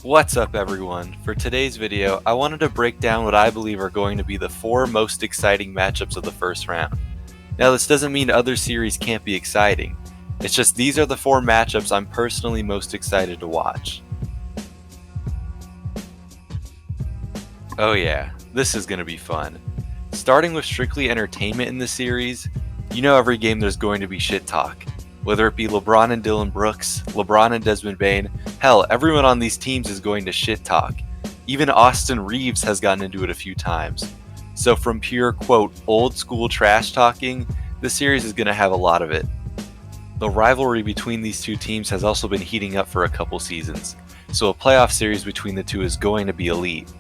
What's up everyone? For today's video, I wanted to break down what I believe are going to be the 4 most exciting matchups of the first round. Now this doesn't mean other series can't be exciting, it's just these are the 4 matchups I'm personally most excited to watch. Oh yeah, this is going to be fun. Starting with strictly entertainment in this series, you know every game there's going to be shit talk. Whether it be LeBron and Dylan Brooks, LeBron and Desmond Bane, hell, everyone on these teams is going to shit talk. Even Austin Reeves has gotten into it a few times. So from pure, quote, old school trash talking, this series is going to have a lot of it. The rivalry between these two teams has also been heating up for a couple seasons, so a playoff series between the two is going to be elite.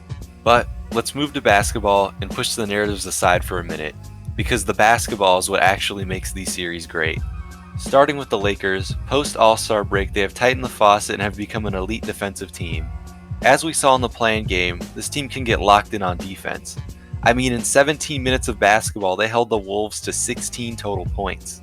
But let's move to basketball and push the narratives aside for a minute, because the basketball is what actually makes these series great. Starting with the Lakers, post All-Star break they have tightened the faucet and have become an elite defensive team. As we saw in the play-in game, this team can get locked in on defense. I mean, in 17 minutes of basketball they held the Wolves to 16 total points.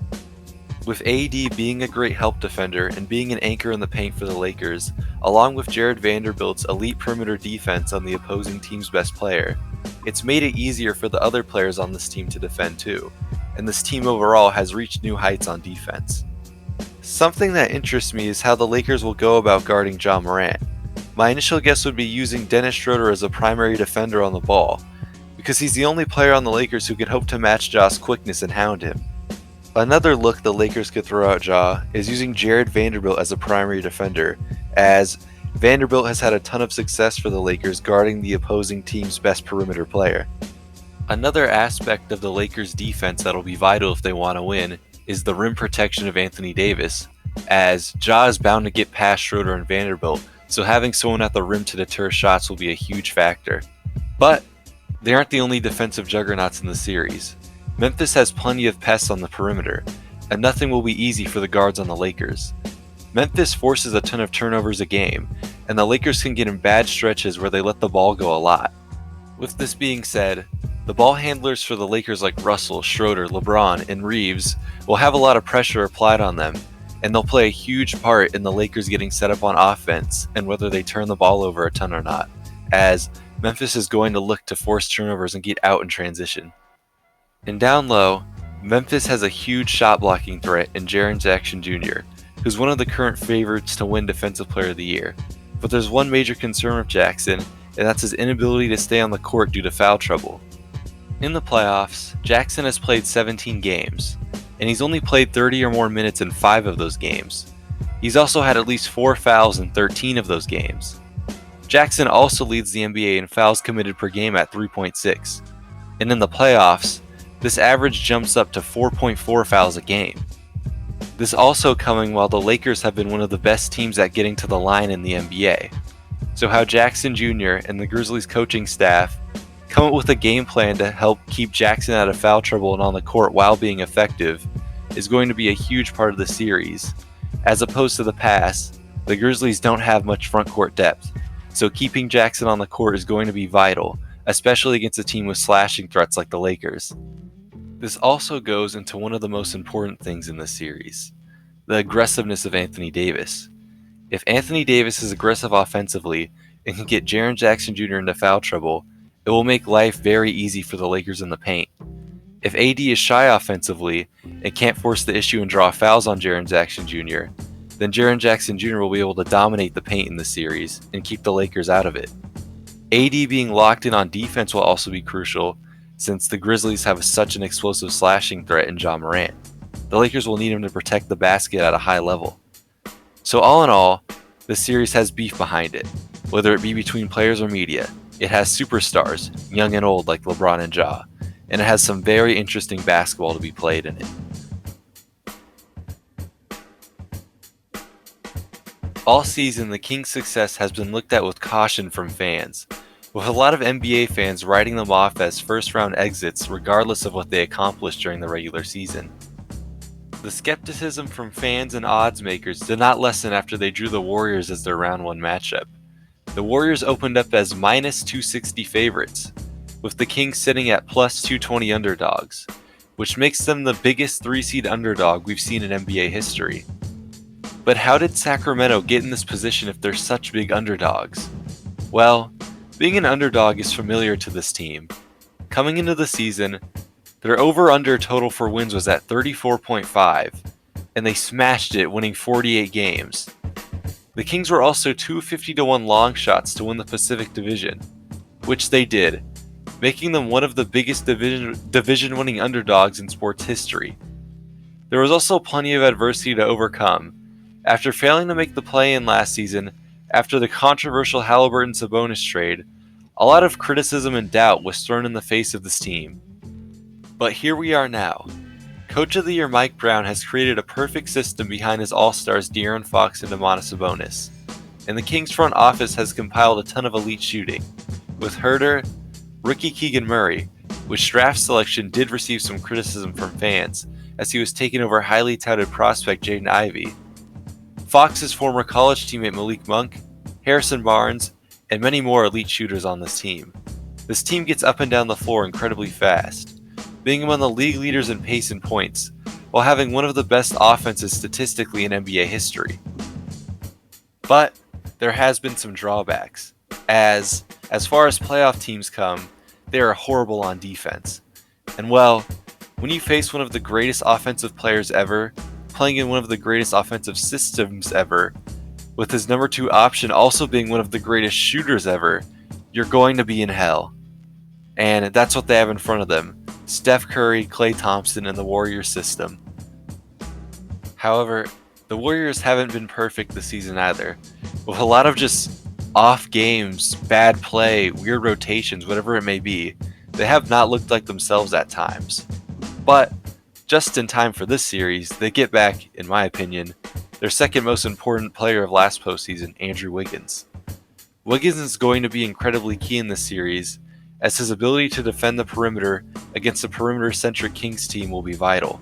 With AD being a great help defender and being an anchor in the paint for the Lakers, along with Jared Vanderbilt's elite perimeter defense on the opposing team's best player, it's made it easier for the other players on this team to defend too, and this team overall has reached new heights on defense. Something that interests me is how the Lakers will go about guarding Ja Morant. My initial guess would be using Dennis Schroeder as a primary defender on the ball, because he's the only player on the Lakers who can hope to match Ja's quickness and hound him. Another look the Lakers could throw at Ja is using Jared Vanderbilt as a primary defender, as Vanderbilt has had a ton of success for the Lakers guarding the opposing team's best perimeter player. Another aspect of the Lakers' defense that'll be vital if they want to win is the rim protection of Anthony Davis, as Ja is bound to get past Schroeder and Vanderbilt, so having someone at the rim to deter shots will be a huge factor. But they aren't the only defensive juggernauts in the series. Memphis has plenty of pests on the perimeter, and nothing will be easy for the guards on the Lakers. Memphis forces a ton of turnovers a game, and the Lakers can get in bad stretches where they let the ball go a lot. With this being said, the ball handlers for the Lakers like Russell, Schroeder, LeBron, and Reeves will have a lot of pressure applied on them, and they'll play a huge part in the Lakers getting set up on offense and whether they turn the ball over a ton or not, as Memphis is going to look to force turnovers and get out in transition. And down low, Memphis has a huge shot blocking threat in Jaren Jackson Jr., who's one of the current favorites to win Defensive Player of the Year. But there's one major concern with Jackson, and that's his inability to stay on the court due to foul trouble. In the playoffs, Jackson has played 17 games, and he's only played 30 or more minutes in 5 of those games. He's also had at least 4 fouls in 13 of those games. Jackson also leads the NBA in fouls committed per game at 3.6, and in the playoffs, this average jumps up to 4.4 fouls a game. This also coming while the Lakers have been one of the best teams at getting to the line in the NBA. So how Jackson Jr. and the Grizzlies coaching staff come up with a game plan to help keep Jackson out of foul trouble and on the court while being effective is going to be a huge part of the series. As opposed to the past, the Grizzlies don't have much front court depth, so keeping Jackson on the court is going to be vital, especially against a team with slashing threats like the Lakers. This also goes into one of the most important things in this series, the aggressiveness of Anthony Davis. If Anthony Davis is aggressive offensively and can get Jaren Jackson Jr. into foul trouble, it will make life very easy for the Lakers in the paint. If AD is shy offensively and can't force the issue and draw fouls on Jaren Jackson Jr., then Jaren Jackson Jr. will be able to dominate the paint in the series and keep the Lakers out of it. AD being locked in on defense will also be crucial, since the Grizzlies have such an explosive slashing threat in Ja Morant. The Lakers will need him to protect the basket at a high level. So all in all, the series has beef behind it, whether it be between players or media. It has superstars, young and old like LeBron and Ja, and it has some very interesting basketball to be played in it. All season, the Kings' success has been looked at with caution from fans, with a lot of NBA fans writing them off as first-round exits regardless of what they accomplished during the regular season. The skepticism from fans and odds makers did not lessen after they drew the Warriors as their round 1 matchup. The Warriors opened up as minus 260 favorites, with the Kings sitting at plus 220 underdogs, which makes them the biggest 3-seed underdog we've seen in NBA history. But how did Sacramento get in this position if they're such big underdogs? Well, being an underdog is familiar to this team. Coming into the season, their over-under total for wins was at 34.5, and they smashed it, winning 48 games. The Kings were also 250-1 long shots to win the Pacific Division, which they did, making them one of the biggest division-winning underdogs in sports history. There was also plenty of adversity to overcome. After failing to make the play-in last season, after the controversial Halliburton-Sabonis trade, a lot of criticism and doubt was thrown in the face of this team. But here we are now. Coach of the Year Mike Brown has created a perfect system behind his all-stars De'Aaron Fox and Domantas Sabonis, and the Kings front office has compiled a ton of elite shooting, with Herter, Ricky Keegan-Murray, which draft selection did receive some criticism from fans, as he was taken over highly touted prospect Jaden Ivey, Fox's former college teammate Malik Monk, Harrison Barnes, and many more elite shooters on this team. This team gets up and down the floor incredibly fast, being among the league leaders in pace and points, while having one of the best offenses statistically in NBA history. But there has been some drawbacks, as far as playoff teams come, they are horrible on defense. And well, when you face one of the greatest offensive players ever, playing in one of the greatest offensive systems ever, with his number 2 option also being one of the greatest shooters ever, you're going to be in hell. And that's what they have in front of them: Steph Curry, Klay Thompson, and the Warriors system. However, the Warriors haven't been perfect this season either, with a lot of just off games, bad play, weird rotations, whatever it may be. They have not looked like themselves at times. But just in time for this series, they get back, in my opinion, their second most important player of last postseason, Andrew Wiggins. Wiggins is going to be incredibly key in this series, as his ability to defend the perimeter against a perimeter-centric Kings team will be vital.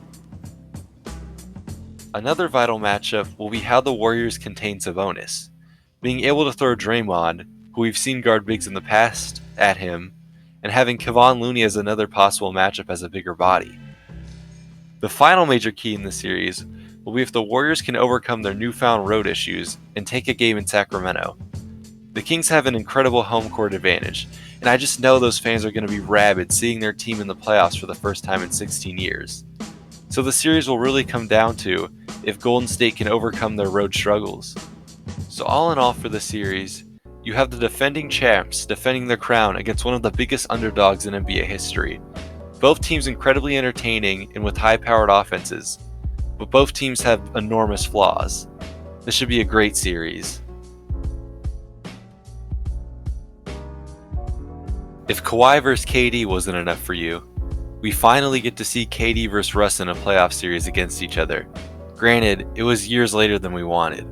Another vital matchup will be how the Warriors contain Sabonis, being able to throw Draymond, who we've seen guard bigs in the past, at him, and having Kevon Looney as another possible matchup as a bigger body. The final major key in the series will be if the Warriors can overcome their newfound road issues and take a game in Sacramento. The Kings have an incredible home court advantage, and I just know those fans are going to be rabid seeing their team in the playoffs for the first time in 16 years. So the series will really come down to if Golden State can overcome their road struggles. So all in all for the series, you have the defending champs defending their crown against one of the biggest underdogs in NBA history. Both teams incredibly entertaining and with high-powered offenses, but both teams have enormous flaws. This should be a great series. If Kawhi vs. KD wasn't enough for you, we finally get to see KD vs. Russ in a playoff series against each other. Granted, it was years later than we wanted.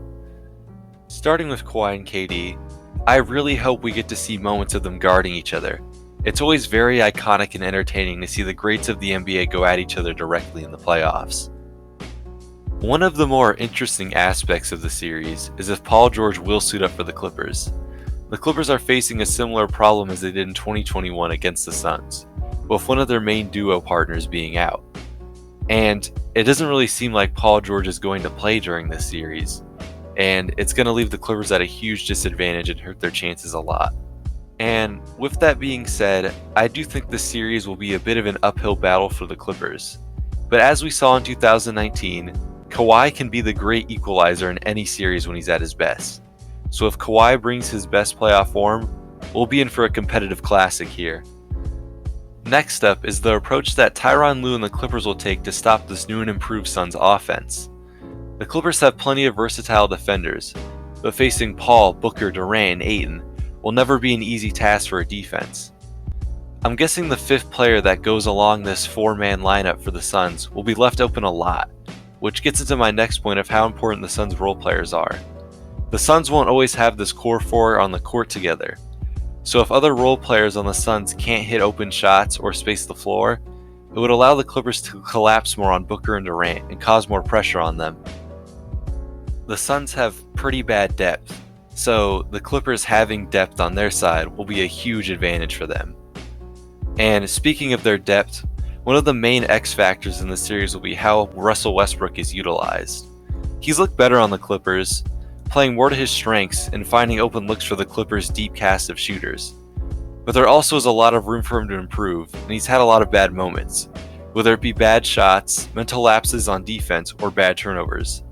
Starting with Kawhi and KD, I really hope we get to see moments of them guarding each other. It's always very iconic and entertaining to see the greats of the NBA go at each other directly in the playoffs. One of the more interesting aspects of the series is if Paul George will suit up for the Clippers. The Clippers are facing a similar problem as they did in 2021 against the Suns, with one of their main duo partners being out. And it doesn't really seem like Paul George is going to play during this series, and it's going to leave the Clippers at a huge disadvantage and hurt their chances a lot. And with that being said, I do think this series will be a bit of an uphill battle for the Clippers. But as we saw in 2019, Kawhi can be the great equalizer in any series when he's at his best. So if Kawhi brings his best playoff form, we'll be in for a competitive classic here. Next up is the approach that Tyronn Lue and the Clippers will take to stop this new and improved Suns offense. The Clippers have plenty of versatile defenders, but facing Paul, Booker, Durant, and Ayton will never be an easy task for a defense. I'm guessing the fifth player that goes along this 4-man lineup for the Suns will be left open a lot, which gets into my next point of how important the Suns' role players are. The Suns won't always have this core 4 on the court together, so if other role players on the Suns can't hit open shots or space the floor, it would allow the Clippers to collapse more on Booker and Durant and cause more pressure on them. The Suns have pretty bad depth, so the Clippers having depth on their side will be a huge advantage for them. And speaking of their depth, one of the main X factors in the series will be how Russell Westbrook is utilized. He's looked better on the Clippers, playing more to his strengths and finding open looks for the Clippers' deep cast of shooters. But there also is a lot of room for him to improve, and he's had a lot of bad moments, whether it be bad shots, mental lapses on defense, or bad turnovers.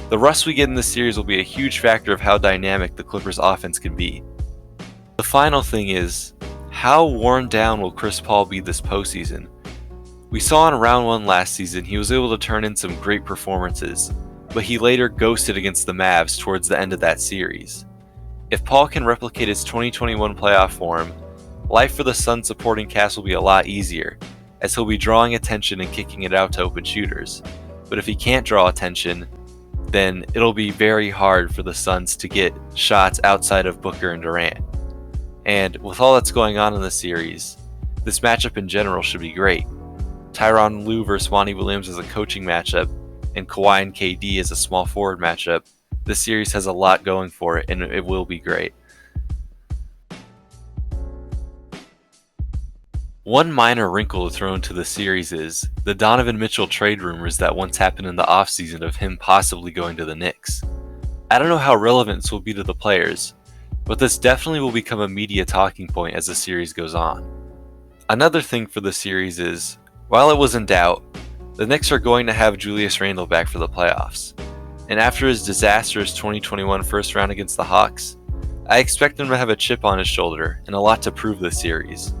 The rust we get in this series will be a huge factor of how dynamic the Clippers' offense can be. The final thing is, how worn down will Chris Paul be this postseason? We saw in round 1 last season he was able to turn in some great performances, but he later ghosted against the Mavs towards the end of that series. If Paul can replicate his 2021 playoff form, life for the Suns supporting cast will be a lot easier, as he'll be drawing attention and kicking it out to open shooters. But if he can't draw attention, then it'll be very hard for the Suns to get shots outside of Booker and Durant. And with all that's going on in the series, this matchup in general should be great. Tyronn Lue versus Monty Williams is a coaching matchup, and Kawhi and KD is a small forward matchup. This series has a lot going for it, and it will be great. One minor wrinkle to throw into the series is the Donovan Mitchell trade rumors that once happened in the offseason of him possibly going to the Knicks. I don't know how relevant this will be to the players, but this definitely will become a media talking point as the series goes on. Another thing for the series is, while it was in doubt, the Knicks are going to have Julius Randle back for the playoffs. And after his disastrous 2021 first round against the Hawks, I expect him to have a chip on his shoulder and a lot to prove this series.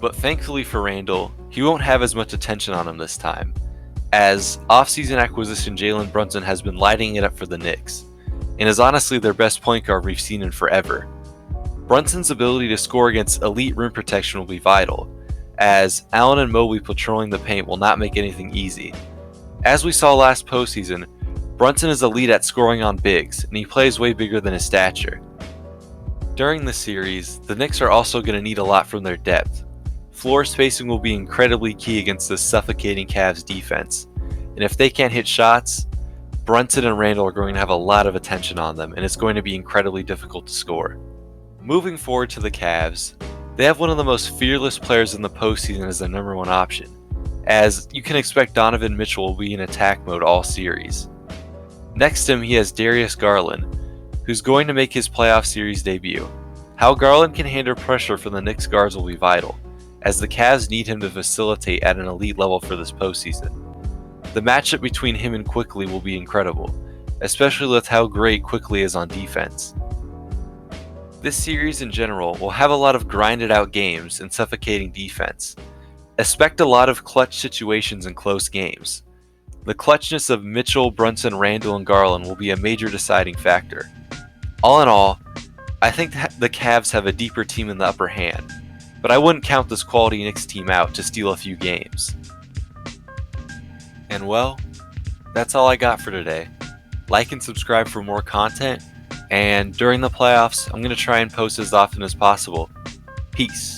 But thankfully for Randle, he won't have as much attention on him this time, as offseason acquisition Jalen Brunson has been lighting it up for the Knicks, and is honestly their best point guard we've seen in forever. Brunson's ability to score against elite rim protection will be vital, as Allen and Mobley patrolling the paint will not make anything easy. As we saw last postseason, Brunson is elite at scoring on bigs, and he plays way bigger than his stature. During the series, the Knicks are also going to need a lot from their depth. Floor spacing will be incredibly key against this suffocating Cavs defense, and if they can't hit shots, Brunson and Randle are going to have a lot of attention on them, and it's going to be incredibly difficult to score. Moving forward to the Cavs, they have one of the most fearless players in the postseason as their number one option, as you can expect Donovan Mitchell will be in attack mode all series. Next to him he has Darius Garland, who's going to make his playoff series debut. How Garland can handle pressure from the Knicks guards will be vital, as the Cavs need him to facilitate at an elite level for this postseason. The matchup between him and Quickley will be incredible, especially with how great Quickley is on defense. This series in general will have a lot of grinded out games and suffocating defense. Expect a lot of clutch situations in close games. The clutchness of Mitchell, Brunson, Randle, and Garland will be a major deciding factor. All in all, I think the Cavs have a deeper team in the upper hand, but I wouldn't count this quality Knicks team out to steal a few games. And well, that's all I got for today. Like and subscribe for more content, and during the playoffs, I'm going to try and post as often as possible. Peace.